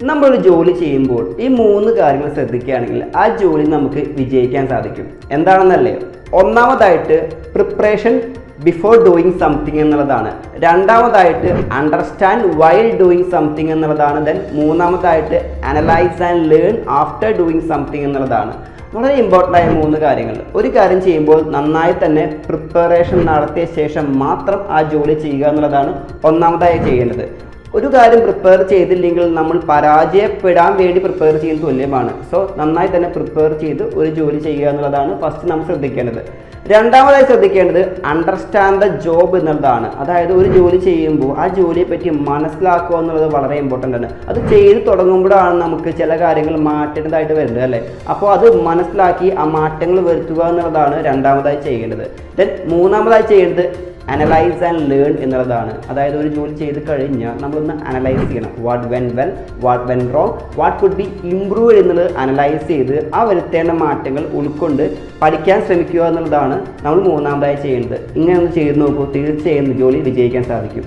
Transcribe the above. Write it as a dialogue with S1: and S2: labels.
S1: നമ്മളൊരു ജോലി ചെയ്യുമ്പോൾ ഈ 3 കാര്യങ്ങൾ ശ്രദ്ധിക്കുകയാണെങ്കിൽ ആ ജോലി നമുക്ക് വിജയിക്കാൻ സാധിക്കും. എന്താണെന്നല്ലേ? ഒന്നാമതായിട്ട് പ്രിപ്പറേഷൻ ബിഫോർ ഡൂയിങ് സംതിങ് എന്നുള്ളതാണ്. രണ്ടാമതായിട്ട് അണ്ടർസ്റ്റാൻഡ് വൈൽ ഡൂയിങ് സംതിങ് എന്നുള്ളതാണ്. ദെൻ മൂന്നാമതായിട്ട് analyse and learn after doing something എന്നുള്ളതാണ്. വളരെ ഇമ്പോർട്ടൻ്റ് ആയ 3 കാര്യങ്ങൾ. ഒരു കാര്യം ചെയ്യുമ്പോൾ നന്നായി തന്നെ പ്രിപ്പറേഷൻ നടത്തിയ ശേഷം മാത്രം ആ ജോലി ചെയ്യുക എന്നുള്ളതാണ് ഒന്നാമതായി ചെയ്യേണ്ടത്. ഒരു കാര്യം പ്രിപ്പയർ ചെയ്തില്ലെങ്കിൽ നമ്മൾ പരാജയപ്പെടാൻ വേണ്ടി പ്രിപ്പയർ ചെയ്യുന്നത് തുല്യമാണ്. സോ നന്നായി തന്നെ പ്രിപ്പയർ ചെയ്ത് ഒരു ജോലി ചെയ്യുക എന്നുള്ളതാണ് ഫസ്റ്റ് നമ്മൾ ശ്രദ്ധിക്കേണ്ടത്. രണ്ടാമതായി ശ്രദ്ധിക്കേണ്ടത് അണ്ടർസ്റ്റാൻഡ് ദ ജോബ് എന്നുള്ളതാണ്. അതായത് ഒരു ജോലി ചെയ്യുമ്പോൾ ആ ജോലിയെ പറ്റി മനസ്സിലാക്കുക എന്നുള്ളത് വളരെ ഇമ്പോർട്ടൻ്റ് ആണ്. അത് ചെയ്ത് തുടങ്ങുമ്പോഴാണ് നമുക്ക് ചില കാര്യങ്ങൾ മാറ്റേണ്ടതായിട്ട് വരുന്നത് അല്ലേ. അപ്പോൾ അത് മനസ്സിലാക്കി ആ മാറ്റങ്ങൾ വരുത്തുക എന്നുള്ളതാണ് രണ്ടാമതായി ചെയ്യേണ്ടത്. ദെൻ മൂന്നാമതായി ചെയ്യേണ്ടത് അനലൈസ് ആൻഡ് ലേൺ എന്നുള്ളതാണ്. അതായത് ഒരു ജോലി ചെയ്ത് കഴിഞ്ഞാൽ നമ്മളൊന്ന് അനലൈസ് ചെയ്യണം. What when well, what when wrong, what could be improve എന്നുള്ളത് അനലൈസ് ചെയ്ത് ആ വരുത്തേണ്ട മാറ്റങ്ങൾ ഉൾക്കൊണ്ട് പഠിക്കാൻ ശ്രമിക്കുക എന്നുള്ളതാണ് നമ്മൾ മൂന്നാമതായി ചെയ്യേണ്ടത്. ഇങ്ങനെ ഒന്ന് ചെയ്ത് നോക്കൂ, തീർച്ചയായും ജോലി വിജയിക്കാൻ സാധിക്കും.